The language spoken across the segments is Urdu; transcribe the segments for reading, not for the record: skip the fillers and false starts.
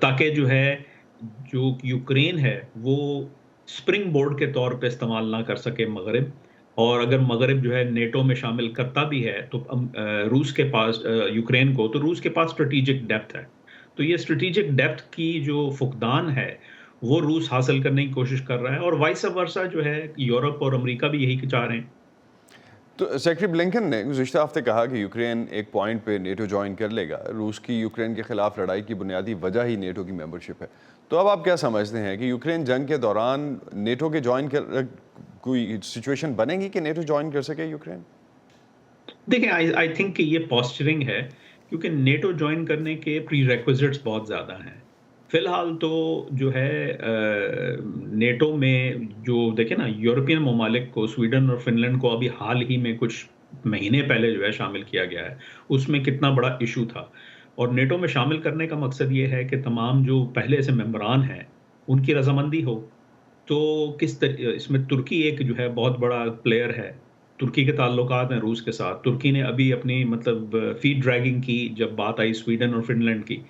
تاکہ جو ہے جو یوکرین ہے وہ اسپرنگ بورڈ کے طور پہ استعمال نہ کر سکے مغرب، اور اگر مغرب جو ہے نیٹو میں شامل کرتا بھی ہے تو روس کے پاس یوکرین کو، تو روس کے پاس اسٹریٹجک ڈیپتھ ہے، تو یہ اسٹریٹجک ڈیپتھ کی جو فقدان ہے وہ روس حاصل کرنے کی کوشش کر رہا ہے، اور وائس ورسا جو ہے یورپ اور امریکہ بھی یہی چاہ رہے ہیں۔ تو سیکرٹری بلنکن نے گزشتہ ہفتے کہا کہ یوکرین ایک پوائنٹ پہ نیٹو جوائن کر لے گا۔ روس کی یوکرین کے خلاف لڑائی کی بنیادی وجہ ہی نیٹو کی ممبرشپ ہے۔ تو اب آپ کیا سمجھتے ہیں کہ یوکرین جنگ کے دوران نیٹو کے جوائن کر کوئی سچویشن بنے گی کہ نیٹو جوائن کر سکے یوکرین؟ دیکھیں آئی تھنک کہ یہ پوسچرنگ ہے، کیونکہ نیٹو جوائن کرنے کے پری ریکوزٹس بہت زیادہ ہیں۔ فی الحال تو جو ہے نیٹو میں جو دیکھیں نا، یورپین ممالک کو، سویڈن اور فن لینڈ کو ابھی حال ہی میں کچھ مہینے پہلے جو ہے شامل کیا گیا ہے، اس میں کتنا بڑا ایشو تھا، اور نیٹو میں شامل کرنے کا مقصد یہ ہے کہ تمام جو پہلے سے ممبران ہیں ان کی رضامندی ہو۔ تو اس میں ترکی ایک جو ہے بہت بڑا پلیئر ہے، ترکی کے تعلقات ہیں روس کے ساتھ، ترکی نے ابھی اپنی مطلب فیڈ ڈریگنگ کی جب بات آئی سویڈن اور فن لینڈ کی،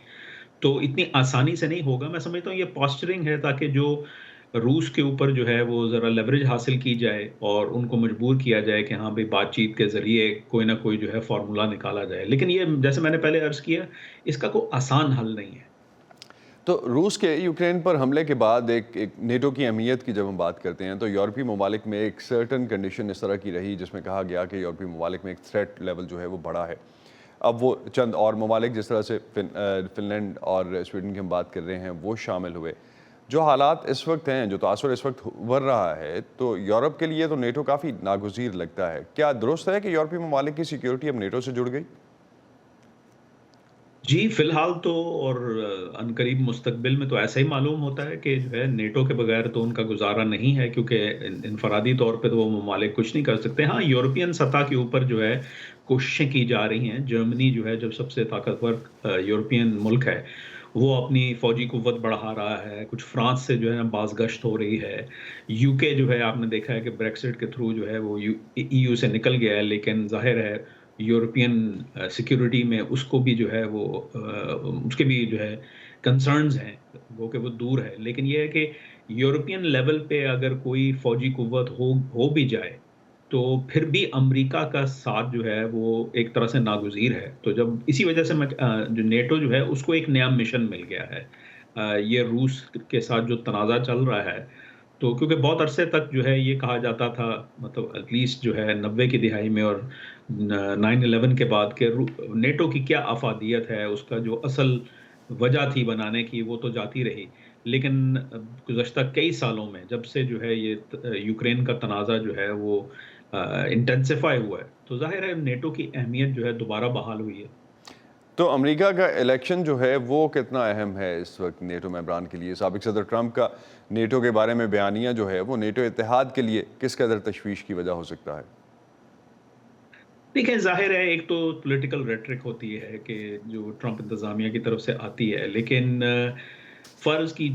تو اتنی آسانی سے نہیں ہوگا۔ میں سمجھتا ہوں یہ پاسچرنگ ہے تاکہ جو روس کے اوپر جو ہے وہ ذرا لیوریج حاصل کی جائے اور ان کو مجبور کیا جائے کہ ہاں بھئی بات چیت کے ذریعے کوئی نہ کوئی جو ہے فارمولا نکالا جائے، لیکن یہ جیسے میں نے پہلے عرض کیا، اس کا کوئی آسان حل نہیں ہے۔ تو روس کے یوکرین پر حملے کے بعد ایک نیٹو کی اہمیت کی جب ہم بات کرتے ہیں تو یورپی ممالک میں ایک سرٹن کنڈیشن اس طرح کی رہی جس میں کہا گیا کہ یورپی ممالک میں ایک تھریٹ لیول جو ہے وہ بڑا ہے۔ اب وہ چند اور ممالک جس طرح سے فن لینڈ اور سویڈن کی ہم بات کر رہے ہیں وہ شامل ہوئے۔ جو حالات اس وقت ہیں، جو تاثر اس وقت ابھر رہا ہے، تو یورپ کے لیے تو نیٹو کافی ناگزیر لگتا ہے۔ کیا درست ہے کہ یورپی ممالک کی سیکیورٹی اب نیٹو سے جڑ گئی؟ جی، فی الحال تو اور عنقریب مستقبل میں تو ایسا ہی معلوم ہوتا ہے کہ جو ہے نیٹو کے بغیر تو ان کا گزارا نہیں ہے، کیونکہ انفرادی طور پہ تو وہ ممالک کچھ نہیں کر سکتے۔ ہاں، یورپین سطح کے اوپر جو ہے کوششیں کی جا رہی ہیں۔ جرمنی جو ہے، جو سب سے طاقتور یورپین ملک ہے، وہ اپنی فوجی قوت بڑھا رہا ہے، کچھ فرانس سے جو ہے بازگشت ہو رہی ہے۔ یو کے جو ہے، آپ نے دیکھا ہے کہ بریکسٹ کے تھرو جو ہے وہ ای یو سے نکل گیا ہے، لیکن ظاہر ہے یورپین سیکیورٹی میں اس کو بھی جو ہے وہ اس کے بھی جو ہے کنسرنز ہیں، وہ کہ وہ دور ہے، لیکن یہ ہے کہ یورپین لیول پہ اگر کوئی فوجی قوت ہو بھی جائے تو پھر بھی امریکہ کا ساتھ جو ہے وہ ایک طرح سے ناگزیر ہے۔ تو جب اسی وجہ سے جو نیٹو جو ہے اس کو ایک نیا مشن مل گیا ہے، یہ روس کے ساتھ جو تنازع چل رہا ہے، تو کیونکہ بہت عرصے تک جو ہے یہ کہا جاتا تھا، مطلب ایٹ لیسٹ جو ہے 90 کی دہائی میں اور 9/11 کے بعد، کہ نیٹو کی کیا افادیت ہے، اس کا جو اصل وجہ تھی بنانے کی وہ تو جاتی رہی، لیکن گزشتہ کئی سالوں میں جب سے جو ہے یہ یوکرین کا تنازع جو ہے وہ انٹینسیفائی ہوا ہے، تو ظاہر ہے نیٹو کی اہمیت جو ہے دوبارہ بحال ہوئی ہے۔ تو امریکہ کا الیکشن جو ہے وہ کتنا اہم ہے اس وقت نیٹو ممبران کے لیے؟ سابق صدر ٹرمپ کا نیٹو کے بارے میں بیانیہ جو ہے وہ نیٹو اتحاد کے لیے کس قدر تشویش کی وجہ ہو سکتا ہے؟ دیکھیں، ظاہر ہے ایک تو پولیٹیکل ریٹرک ہوتی ہے کہ جو ٹرمپ انتظامیہ کی طرف سے آتی ہے، لیکن فرض کی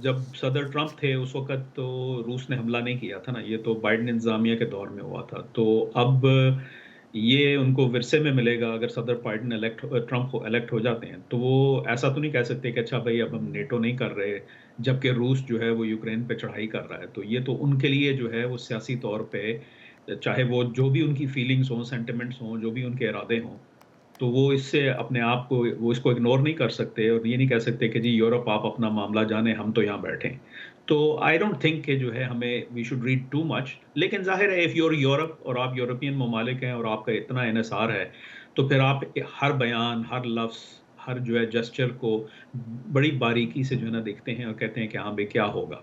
جب صدر ٹرمپ تھے اس وقت تو روس نے حملہ نہیں کیا تھا نا، یہ تو بائیڈن انتظامیہ کے دور میں ہوا تھا، تو اب یہ ان کو ورثے میں ملے گا اگر صدر بائیڈن ٹرمپ الیکٹ ہو جاتے ہیں، تو وہ ایسا تو نہیں کہہ سکتے کہ اچھا بھائی اب ہم نیٹو نہیں کر رہے، جبکہ روس جو ہے وہ یوکرین پہ چڑھائی کر رہا ہے، تو یہ تو ان کے لیے جو ہے وہ سیاسی طور پہ، چاہے وہ جو بھی ان کی فیلنگز ہوں، سینٹیمنٹس ہوں، جو بھی ان کے ارادے ہوں، تو وہ اس سے اپنے آپ کو، وہ اس کو اگنور نہیں کر سکتے اور یہ نہیں کہہ سکتے کہ جی یورپ آپ اپنا معاملہ جانیں، ہم تو یہاں بیٹھیں۔ تو آئی ڈونٹ تھنک کہ جو ہے ہمیں we should read too much, لیکن ظاہر ہے اف یور یورپ اور آپ یورپین ممالک ہیں اور آپ کا اتنا انحصار ہے، تو پھر آپ ہر بیان، ہر لفظ، ہر جو ہے جسچر کو بڑی باریکی سے جو ہے نا دیکھتے ہیں اور کہتے ہیں کہ ہاں بھئی کیا ہوگا۔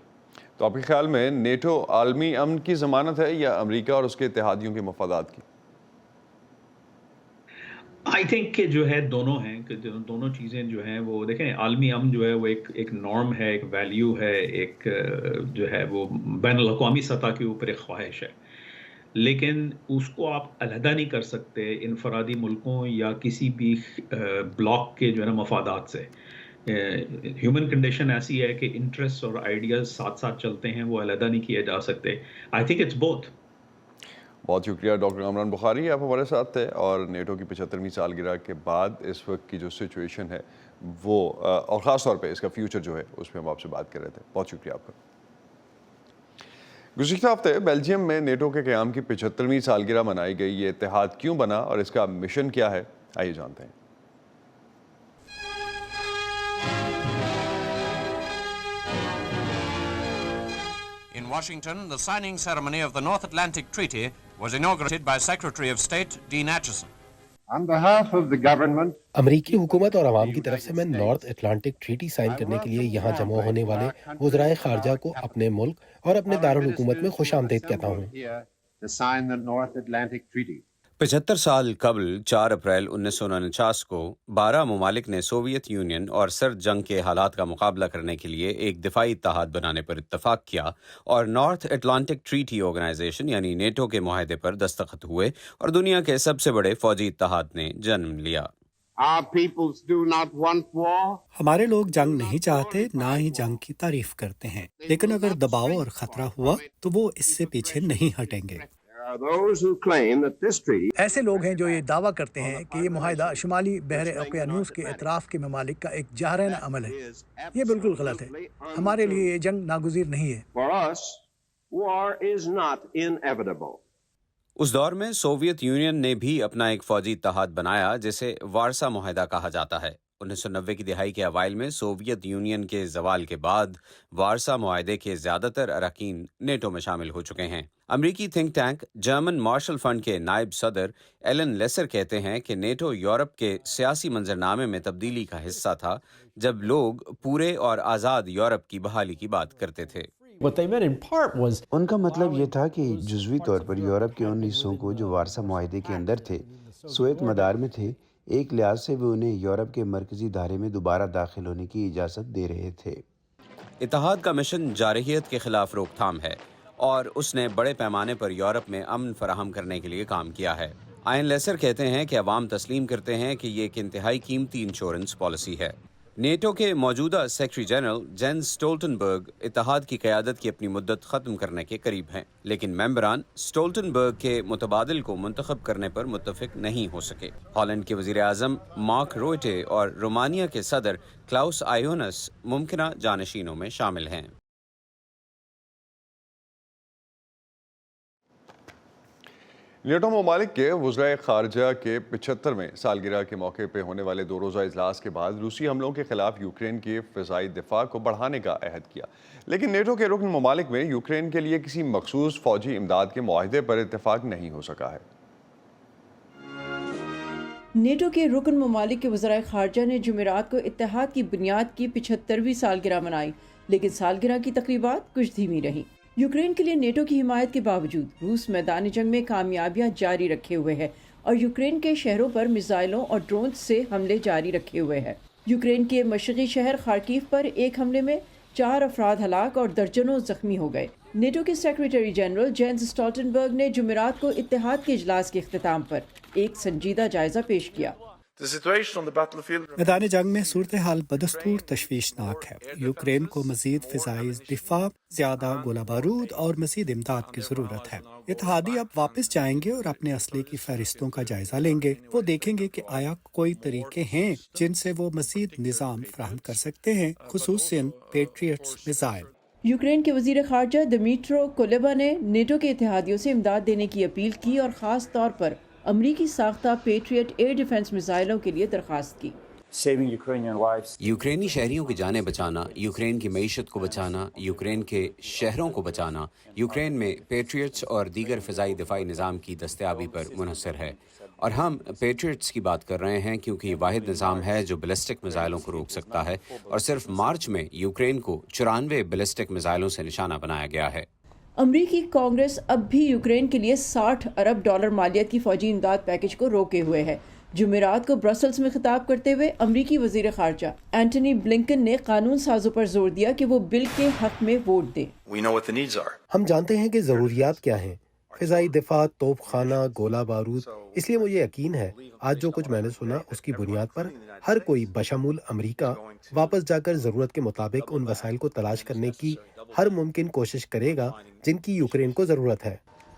تو آپ کے خیال میں نیٹو عالمی امن کی ضمانت ہے یا امریکہ اور اس کے اتحادیوں کے مفادات کی؟ آئی تھنک کہ جو ہے دونوں ہیں، کہ دونوں چیزیں جو ہیں وہ دیکھیں، عالمی امن جو ہے وہ ایک نارم ہے، ایک ویلیو ہے، ایک جو ہے وہ بین الاقوامی سطح کے اوپر ایک خواہش ہے، لیکن اس کو آپ علیحدہ نہیں کر سکتے انفرادی ملکوں یا کسی بھی بلاک کے جو ہے نا مفادات سے۔ ہیومن کنڈیشن ایسی ہے کہ انٹرسٹ اور آئیڈیاز ساتھ ساتھ چلتے ہیں، وہ علیحدہ نہیں کیے جا سکتے۔ I think it's both. بہت شکریہ ڈاکٹر کامران بخاری، آپ ہمارے ساتھ تھے اور نیٹو کی 75ویں سالگرہ کے بعد اس وقت کی جو سچویشن ہے وہ اور خاص طور پہ اس کا فیوچر جو ہے اس پہ ہم آپ سے بات کر رہے تھے. بہت شکریہ آپ کا. گزشتہ ہفتے بیلجیم میں نیٹو کے قیام کی 75ویں سالگرہ منائی گئی. یہ اتحاد کیوں بنا اور اس کا مشن کیا ہے، آئیے جانتے ہیں. In Washington, the signing ceremony of the North Atlantic Treaty was inaugurated by Secretary of State Dean Acheson. On behalf of the government, امریکی حکومت اور عوام کی طرف سے میں نارتھ اٹلانٹک ٹریٹی سائن کرنے کے لیے یہاں جمع ہونے والے وزرائے خارجہ کو اپنے ملک اور اپنے دارالحکومت میں خوش آمدید کہتا ہوں. to sign the North Atlantic Treaty. 75 سال قبل 4 اپریل 1949 کو 12 ممالک نے سوویت یونین اور سرد جنگ کے حالات کا مقابلہ کرنے کے لیے ایک دفاعی اتحاد بنانے پر اتفاق کیا اور نارتھ اٹلانٹک ٹریٹی آرگنائزیشن یعنی نیٹو کے معاہدے پر دستخط ہوئے اور دنیا کے سب سے بڑے فوجی اتحاد نے جنم لیا. Our peoples do not want war. ہمارے لوگ جنگ نہیں چاہتے، نہ ہی جنگ کی تعریف کرتے ہیں، لیکن اگر دباؤ اور خطرہ ہوا تو وہ اس سے پیچھے نہیں ہٹیں گے. There are those who claim that this treaty ایسے لوگ ہیں جو یہ دعویٰ کرتے ہیں کہ یہ معاہدہ شمالی بحر اوقیانوس کے اطراف کے ممالک کا ایک جاہرانہ عمل ہے. یہ بالکل غلط ہے. ہمارے لیے یہ جنگ ناگزیر نہیں ہے. for us, war is not inevitable. اس دور میں سوویت یونین نے بھی اپنا ایک فوجی اتحاد بنایا جسے وارسا معاہدہ کہا جاتا ہے. 1990 کی دہائی کے اوائل میں سوویت یونین کے زوال کے بعد وارسا معاہدے کے زیادہ تر اراکین نیٹو میں شامل ہو چکے ہیں. امریکی think tank German Marshall Fund کے نائب صدر ایلن لیسر کہتے ہیں کہ نیٹو یورپ کے سیاسی منظرنامے میں تبدیلی کا حصہ تھا جب لوگ پورے اور آزاد یورپ کی بحالی کی بات کرتے تھے. ان کا مطلب یہ تھا کہ جزوی طور پر یورپ کے ان حصوں کو جو وارسا معاہدے کے اندر تھے سوویت مدار میں تھے، ایک لحاظ سے وہ انہیں یورپ کے مرکزی دھارے میں دوبارہ داخل ہونے کی اجازت دے رہے تھے. اتحاد کا مشن جارحیت کے خلاف روک تھام ہے اور اس نے بڑے پیمانے پر یورپ میں امن فراہم کرنے کے لیے کام کیا ہے. آئن لیسر کہتے ہیں کہ عوام تسلیم کرتے ہیں کہ یہ ایک انتہائی قیمتی انشورنس پالیسی ہے. نیٹو کے موجودہ سیکرٹری جنرل جینس اسٹولٹنبرگ اتحاد کی قیادت کی اپنی مدت ختم کرنے کے قریب ہیں، لیکن ممبران اسٹولٹنبرگ کے متبادل کو منتخب کرنے پر متفق نہیں ہو سکے. ہالینڈ کے وزیر اعظم مارک روئٹے اور رومانیہ کے صدر کلاؤس آئیونس ممکنہ جانشینوں میں شامل ہیں. نیٹو ممالک کے وزرائے خارجہ کے 75ویں سالگرہ کے موقع پہ ہونے والے 2 روزہ اجلاس کے بعد روسی حملوں کے خلاف یوکرین کے فضائی دفاع کو بڑھانے کا عہد کیا، لیکن نیٹو کے رکن ممالک میں یوکرین کے لیے کسی مخصوص فوجی امداد کے معاہدے پر اتفاق نہیں ہو سکا ہے. نیٹو کے رکن ممالک کے وزرائے خارجہ نے جمعرات کو اتحاد کی بنیاد کی 75ویں سالگرہ منائی، لیکن سالگرہ کی تقریبات کچھ دھیمی رہیں. یوکرین کے لیے نیٹو کی حمایت کے باوجود روس میدان جنگ میں کامیابیاں جاری رکھے ہوئے ہے اور یوکرین کے شہروں پر میزائلوں اور ڈرونز سے حملے جاری رکھے ہوئے ہے. یوکرین کے مشرقی شہر خارکیو پر ایک حملے میں 4 افراد ہلاک اور درجنوں زخمی ہو گئے. نیٹو کے سیکریٹری جنرل جینس اسٹولٹنبرگ نے جمعرات کو اتحاد کے اجلاس کے اختتام پر ایک سنجیدہ جائزہ پیش کیا. میدان جنگ میں صورتحال بدستور تشویشناک ہے. یوکرین کو مزید فضائی دفاع، زیادہ گولہ بارود اور مزید امداد کی ضرورت ہے. اتحادی اب واپس جائیں گے اور اپنے اسلحے کی فہرستوں کا جائزہ لیں گے. وہ دیکھیں گے کہ آیا کوئی طریقے ہیں جن سے وہ مزید نظام فراہم کر سکتے ہیں، خصوصاً پیٹریٹس میزائل. یوکرین کے وزیر خارجہ دمیٹرو کولیبا نے نیٹو کے اتحادیوں سے امداد دینے کی اپیل کی اور خاص طور پر امریکی ساختہ پیٹریٹ ایئر ڈیفنس میزائلوں کے لیے درخواست کی. یوکرینی شہریوں کی جانیں بچانا، یوکرین کی معیشت کو بچانا، یوکرین کے شہروں کو بچانا، یوکرین میں پیٹریٹس اور دیگر فضائی دفاعی نظام کی دستیابی پر منحصر ہے. اور ہم پیٹریٹس کی بات کر رہے ہیں کیونکہ یہ واحد نظام ہے جو بیلسٹک میزائلوں کو روک سکتا ہے، اور صرف مارچ میں یوکرین کو 94 بیلسٹک میزائلوں سے نشانہ بنایا گیا ہے. امریکی کانگریس اب بھی یوکرین کے لیے $60 ارب مالیت کی فوجی امداد پیکج کو روکے ہوئے ہے. جمعرات کو برسلز میں خطاب کرتے ہوئے امریکی وزیر خارجہ اینٹونی بلنکن نے قانون سازوں پر زور دیا کہ وہ بل کے حق میں ووٹ دیں. ہم جانتے ہیں کہ ضروریات کیا ہیں: فضائی دفاع، توپ خانہ، گولہ بارود. اس لیے مجھے یقین ہے آج جو کچھ میں نے سنا اس کی بنیاد پر ہر کوئی بشمول امریکہ واپس جا کر ضرورت کے مطابق ان وسائل کو تلاش کرنے کی ہر ممکن کوشش کرے گا جن کی یوکرین کو ضرورت ہے.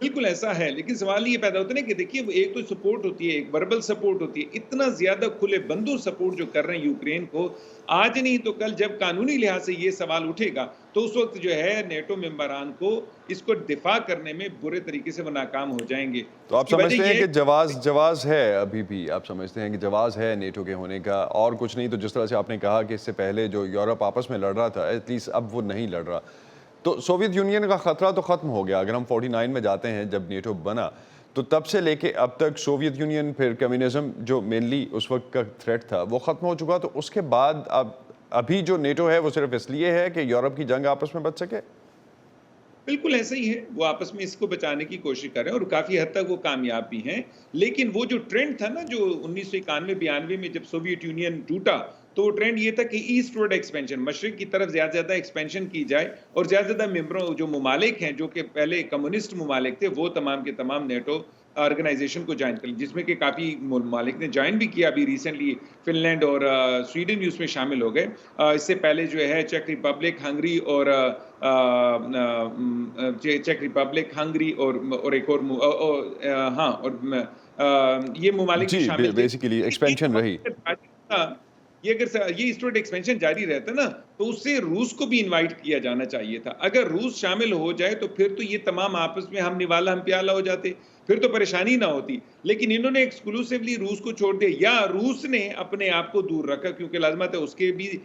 بالکل ایسا ہے، لیکن سوال یہ پیدا ہوتا ہے نا کہ دیکھیے ایک تو سپورٹ ہوتی ہے، ایک وربل سپورٹ ہوتی ہے، اتنا زیادہ کھلے بندوں سپورٹ جو کر رہے ہیں یوکرین کو، آج نہیں تو کل جب قانونی لحاظ سے یہ سوال اٹھے گا تو اس وقت جو ہے نیٹو ممبران کو اس کو دفاع کرنے میں برے طریقے سے وہ ناکام ہو جائیں گے۔ تو آپ سمجھتے ہیں کہ جواز ہے ابھی بھی، آپ سمجھتے ہیں کہ جواز ہے نیٹو کے ہونے کا، اور کچھ نہیں تو جس طرح سے آپ نے کہا کہ اس سے پہلے جو یورپ آپس میں لڑ رہا تھا ایٹ لیسٹ اب وہ نہیں لڑ رہا، تو سوویت یونین کا خطرہ تو ختم ہو گیا۔ اگر ہم 49 میں جاتے ہیں جب نیٹو بنا تو تب سے لے کے اب تک سوویت یونین پھر کمیونزم جو مینلی اس وقت کا تھریٹ تھا وہ ختم ہو چکا، تو اس کے بعد ابھی جو نیٹو ہے وہ صرف اس لیے ہے کہ یورپ کی جنگ آپس میں بچ سکے؟ بالکل ایسا ہی ہے، وہ آپس میں اس کو بچانے کی کوشش کر رہے ہیں اور کافی حد تک وہ کامیاب بھی ہیں، لیکن وہ جو ٹرینڈ تھا نا جو 1991-92 میں جب سوویت یونین ٹوٹا تو وہ ٹرینڈ یہ تھا کہ ایسٹ ورڈ ایکسپینشن، مشرق کی طرف زیادہ زیادہ ایکسپینشن کی جائے اور زیادہ زیادہ ممبروں جو ممالک ہیں جو کہ پہلے کمیونسٹ ممالک تھے وہ تمام کے تمام نیٹو آرگنائزیشن کو جوائن کر لیں، جس میں کہ کافی ممالک نے جوائن بھی کیا، ابھی ریسنٹلی فن لینڈ اور سویڈن بھی اس میں شامل ہو گئے۔ اس سے پہلے جو ہے چیک ریپبلک، ہنگری اور چیک ریپبلک، ہنگری اور ایک اور ہاں اور یہ ممالک شامل تھے۔ بیسیکلی ایکسپینشن رہی۔ یہ اگر یہ ایسٹورڈ ایکسپینشن جاری رہتا نا تو اس سے روس کو بھی انوائٹ کیا جانا چاہیے تھا۔ اگر روس شامل ہو جائے تو پھر تو یہ تمام آپس میں ہم نوالا ہم پیالہ ہو جاتے، پھر تو پریشانی نہ ہوتی، لیکن انہوں نے ایکسکلوسیولی روس کو چھوڑ دیا، یا روس نے اپنے آپ کو دور رکھا کیونکہ لازمت ہے اس کے بھی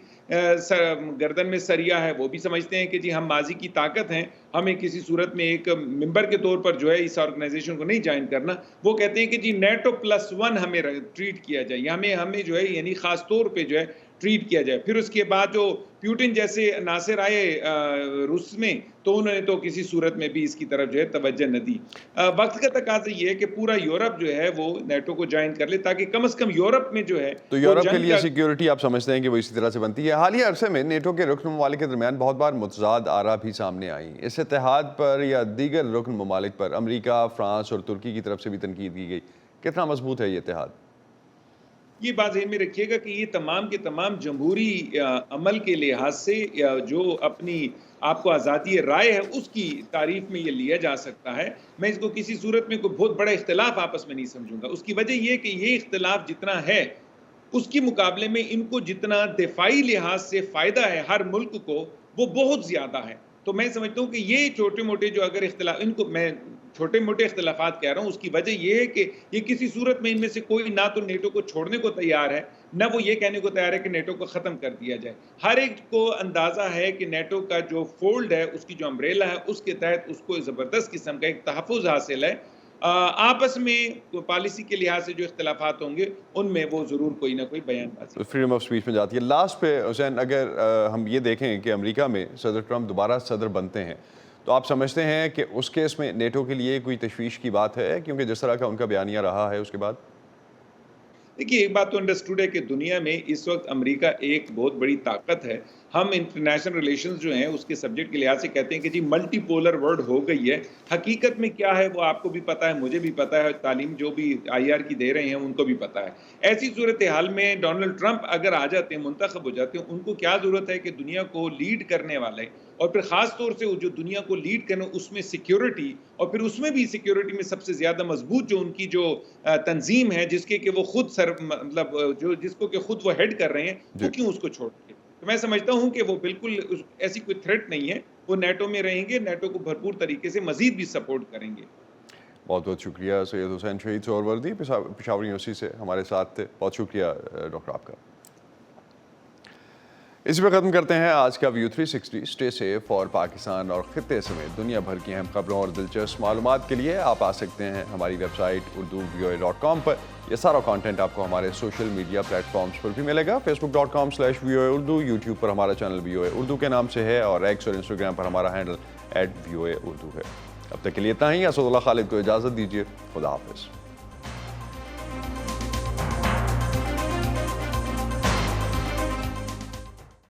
گردن میں سریا ہے، وہ بھی سمجھتے ہیں کہ جی ہم ماضی کی طاقت ہیں، ہمیں کسی صورت میں ایک ممبر کے طور پر جو ہے اس آرگنائزیشن کو نہیں جوائن کرنا۔ وہ کہتے ہیں کہ جی نیٹو +1 ہمیں ٹریٹ کیا جائے، ہمیں جو ہے یعنی خاص طور پہ جو ہے ٹریٹ کیا جائے۔ پھر اس کے بعد جو پیوٹن جیسے عناصر آئے روس میں تو انہوں نے تو کسی صورت میں بھی اس کی طرف جو ہے توجہ نہ دی۔ وقت کا تقاضا یہ ہے کہ پورا یورپ جو ہے وہ نیٹو کو جوائن کر لے تاکہ کم از کم یورپ میں جو ہے تو یورپ کے لیے سیکیورٹی آپ سمجھتے ہیں کہ وہ اسی طرح سے بنتی ہے۔ حالیہ عرصے میں نیٹو کے رکن ممالک کے درمیان بہت بار متضاد آراء بھی سامنے آئیں، اس اتحاد پر یا دیگر رکن ممالک پر امریکہ، فرانس اور ترکی کی طرف سے بھی تنقید کی گئی، کتنا مضبوط ہے یہ اتحاد؟ یہ بات ذہن میں رکھیے گا کہ یہ تمام کے تمام جمہوری عمل کے لحاظ سے جو اپنی آپ کو آزادی رائے ہے اس کی تعریف میں یہ لیا جا سکتا ہے۔ میں اس کو کسی صورت میں کوئی بہت بڑا اختلاف آپس میں نہیں سمجھوں گا۔ اس کی وجہ یہ کہ یہ اختلاف جتنا ہے اس کے مقابلے میں ان کو جتنا دفاعی لحاظ سے فائدہ ہے ہر ملک کو وہ بہت زیادہ ہے۔ تو میں سمجھتا ہوں کہ یہ چھوٹے موٹے جو اگر اختلاف، ان کو میں چھوٹے موٹے اختلافات کہہ رہا ہوں، اس کی وجہ یہ ہے کہ یہ کسی صورت میں ان میں سے کوئی نہ تو نیٹو کو چھوڑنے کو تیار ہے نہ وہ یہ کہنے کو تیار ہے کہ نیٹو کو ختم کر دیا جائے۔ ہر ایک کو اندازہ ہے کہ نیٹو کا جو فولڈ ہے، اس کی جو امبریلا ہے، اس کے تحت اس کو زبردست قسم کا ایک تحفظ حاصل ہے۔ آپس میں پالیسی کے لحاظ سے جو اختلافات ہوں گے ان میں وہ ضرور کوئی نہ کوئی بیان بازی فریڈم آف سپیچ میں جاتی ہے۔ لاسٹ پہ حسین، اگر ہم یہ دیکھیں کہ امریکہ میں صدر ٹرمپ دوبارہ صدر بنتے ہیں تو آپ سمجھتے ہیں کہ اس کیس میں نیٹو کے لیے کوئی تشویش کی بات ہے، کیونکہ جس طرح کا ان کا بیانیہ رہا ہے اس کے بعد؟ دیکھیے ایک بات تو انڈرسٹوڈ ہے کہ دنیا میں اس وقت امریکہ ایک بہت بڑی طاقت ہے۔ ہم انٹرنیشنل ریلیشنز جو ہیں اس کے سبجیکٹ کے لحاظ سے کہتے ہیں کہ جی ملٹی پولر ورلڈ ہو گئی ہے۔ حقیقت میں کیا ہے وہ آپ کو بھی پتہ ہے، مجھے بھی پتہ ہے، تعلیم جو بھی IR کی دے رہے ہیں ان کو بھی پتہ ہے۔ ایسی صورتحال میں ڈونلڈ ٹرمپ اگر آ جاتے ہیں، منتخب ہو جاتے ہیں، ان کو کیا ضرورت ہے کہ دنیا کو لیڈ کرنے والے اور پھر خاص طور سے جو دنیا کو لیڈ کرنے اس میں سیکیورٹی، اور پھر اس میں بھی سیکیورٹی میں سب سے زیادہ مضبوط جو ان کی جو تنظیم ہے جس کے کہ وہ خود مطلب جو جس کو کہ خود وہ ہیڈ کر رہے ہیں، وہ کیوں اس کو چھوڑ دیں؟ تو میں سمجھتا ہوں کہ وہ بالکل ایسی کوئی تھریٹ نہیں ہے، وہ نیٹو میں رہیں گے، نیٹو کو بھرپور طریقے سے مزید بھی سپورٹ کریں گے۔ بہت بہت شکریہ سید حسین شہید سہروردی، پشاور یونیورسٹی سے ہمارے ساتھ تھے۔ بہت شکریہ ڈاکٹر آپ کا۔ اسی پہ ختم کرتے ہیں آج کا ویو 360۔ اسٹے سیف، اور پاکستان اور خطے سمیت دنیا بھر کی اہم خبروں اور دلچسپ معلومات کے لیے آپ آ سکتے ہیں ہماری ویب سائٹ urduvoa.com پر۔ یہ سارا کانٹینٹ آپ کو ہمارے سوشل میڈیا پلیٹ فارمز پر بھی ملے گا۔ facebook.com/VOA Urdu، یوٹیوب پر ہمارا چینل VOA Urdu کے نام سے ہے، اور ایکس اور انسٹاگرام پر ہمارا ہینڈل @VOA Urdu ہے۔ اب تک کے لیے اتنا ہی۔ اسد اللہ خالد کو اجازت دیجیے، خدا حافظ۔